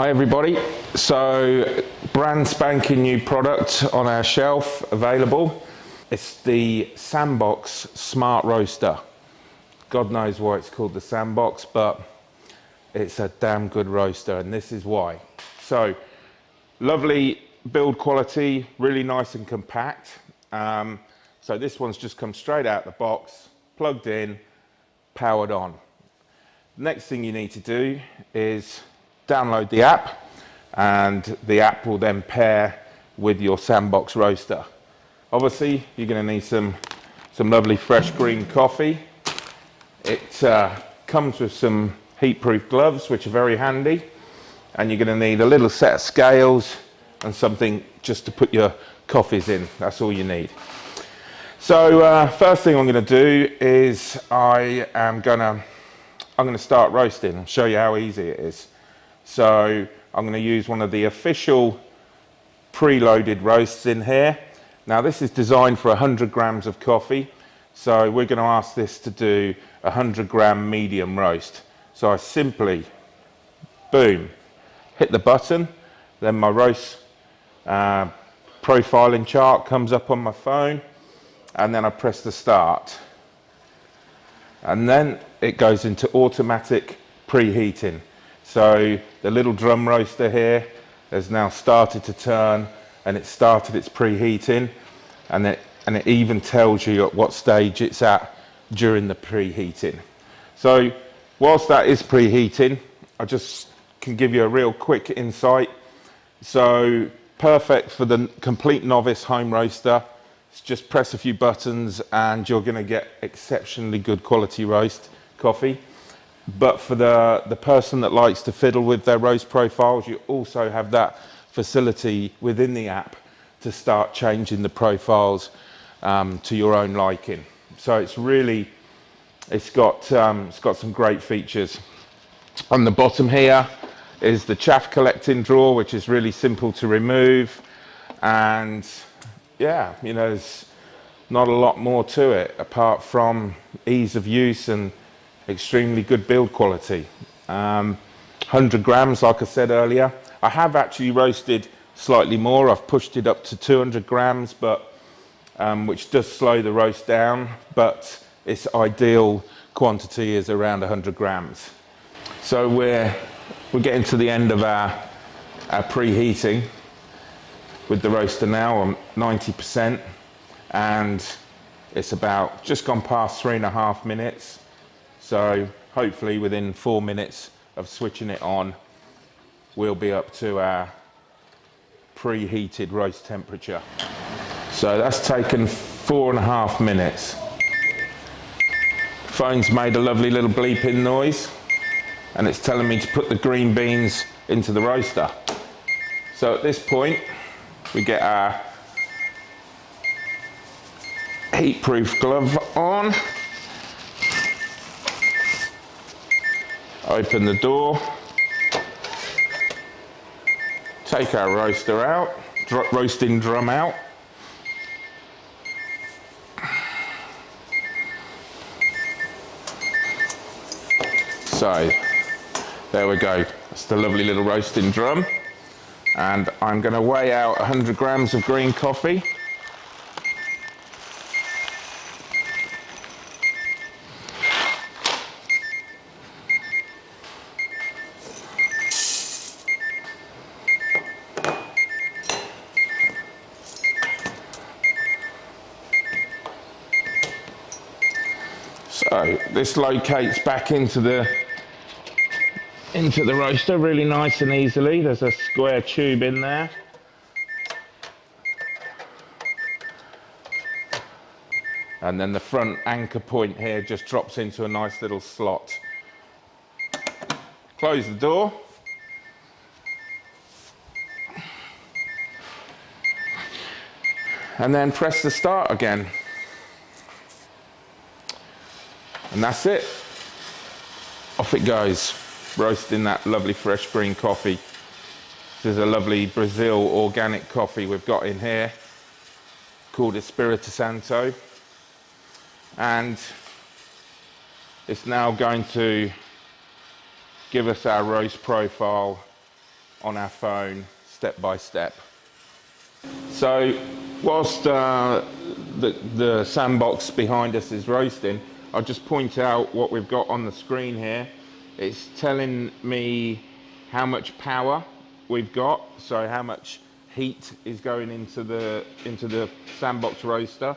Hi everybody, so brand spanking new product on our shelf available. It's the Sandbox Smart Roaster. God knows why it's called the Sandbox, but it's a damn good roaster, and this is why. So lovely build quality, really nice and compact. So this one's just come straight out the box, plugged in, powered on. Next thing you need to do is download the app, and the app will then pair with your Sandbox roaster. Obviously, you're going to need some lovely fresh green coffee. It comes with some heat-proof gloves, which are very handy, and you're going to need a little set of scales and something just to put your coffees in. That's all you need. So first thing I'm going to do is I'm going to start roasting and show you how easy it is. So I'm going to use one of the official preloaded roasts in here. Now this is designed for 100 grams of coffee, so we're going to ask this to do 100 gram medium roast. So I simply, boom, hit the button, then my roast profiling chart comes up on my phone, and then I press the start. And then it goes into automatic preheating. So the little drum roaster here has now started to turn, and it started its preheating, and it even tells you at what stage it's at during the preheating. So whilst that is preheating, I just can give you a real quick insight. So perfect for the complete novice home roaster. Just press a few buttons and you're going to get exceptionally good quality roast coffee. But for the person that likes to fiddle with their roast profiles, you also have that facility within the app to start changing the profiles to your own liking. So it's got some great features. On the bottom here is the chaff collecting drawer, which is really simple to remove, and yeah, you know, there's not a lot more to it apart from ease of use and extremely good build quality. 100 grams, like I said earlier. I have actually roasted slightly more. I've pushed it up to 200 grams, but which does slow the roast down, but its ideal quantity is around 100 grams. So we're getting to the end of our preheating with the roaster now on 90%, and it's about just gone past 3.5 minutes. So hopefully within 4 minutes of switching it on, we'll be up to our preheated roast temperature. So that's taken 4.5 minutes. Phone's made a lovely little bleeping noise, and it's telling me to put the green beans into the roaster. So at this point, we get our heat-proof glove on, open the door, take our roaster out, roasting drum out. So there we go, that's the lovely little roasting drum. And I'm going to weigh out 100 grams of green coffee. So this locates back into the roaster really nice and easily. There's a square tube in there. And then the front anchor point here just drops into a nice little slot. Close the door. And then press the start again. And that's it. Off it goes, roasting that lovely fresh green coffee. This is a lovely Brazil organic coffee we've got in here called Espírito Santo. And it's now going to give us our roast profile on our phone step by step. So whilst the sandbox behind us is roasting, I'll just point out what we've got on the screen here. It's telling me how much power we've got, so how much heat is going into the sandbox roaster,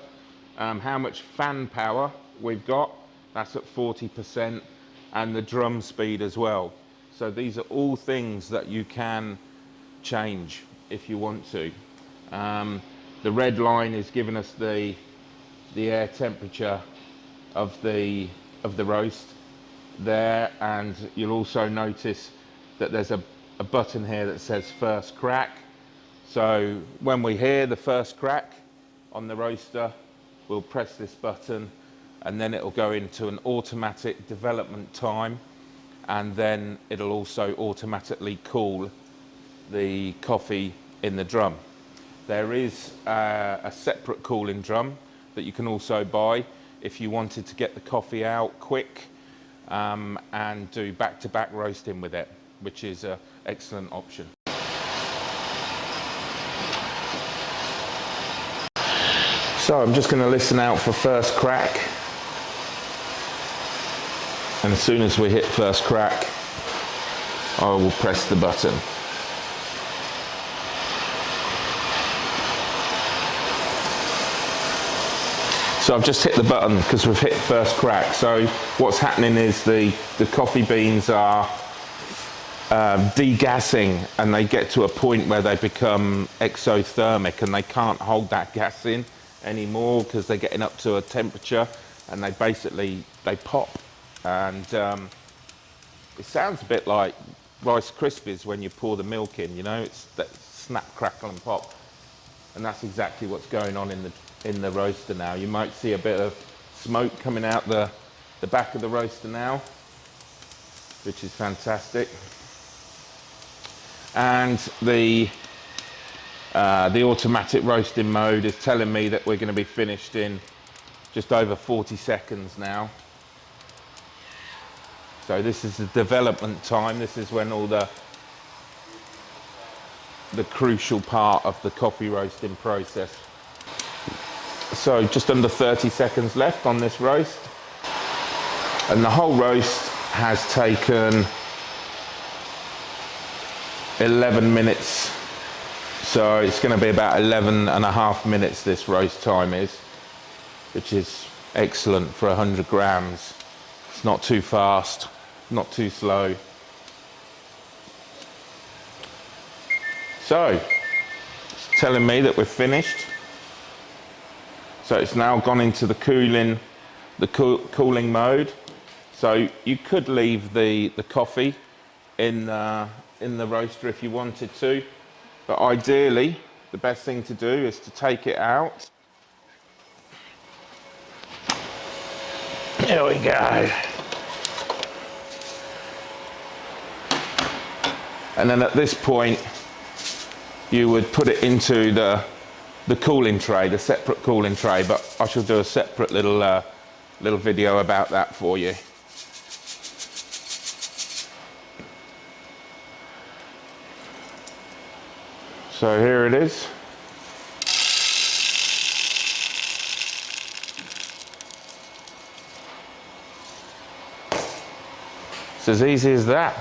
how much fan power we've got, that's at 40%, and the drum speed as well. So these are all things that you can change if you want to. The red line is giving us the air temperature of the roast there, and you'll also notice that there's a button here that says first crack. So when we hear the first crack on the roaster, we'll press this button and then it'll go into an automatic development time, and then it'll also automatically cool the coffee in the drum. There is a separate cooling drum that you can also buy if you wanted to get the coffee out quick and do back-to-back roasting with it, which is an excellent option. So I'm just going to listen out for first crack, and as soon as we hit first crack, I will press the button. So I've just hit the button because we've hit first crack. So what's happening is the coffee beans are degassing, and they get to a point where they become exothermic and they can't hold that gas in anymore because they're getting up to a temperature, and they pop. And it sounds a bit like Rice Krispies when you pour the milk in, you know, it's that snap, crackle and pop. And that's exactly what's going on in the roaster now. You might see a bit of smoke coming out the back of the roaster now, which is fantastic. And the automatic roasting mode is telling me that we're going to be finished in just over 40 seconds now. So this is the development time. This is when all the crucial part of the coffee roasting process. So just under 30 seconds left on this roast, and the whole roast has taken 11 minutes. So it's going to be about 11 and a half minutes this roast time is, which is excellent for 100 grams. It's not too fast, not too slow. So it's telling me that we're finished. So it's now gone into the cooling mode. So you could leave the coffee in the roaster if you wanted to, but ideally the best thing to do is to take it out. There we go. And then at this point you would put it into the cooling tray, the separate cooling tray, but I shall do a separate little video about that for you. So here it is. It's as easy as that.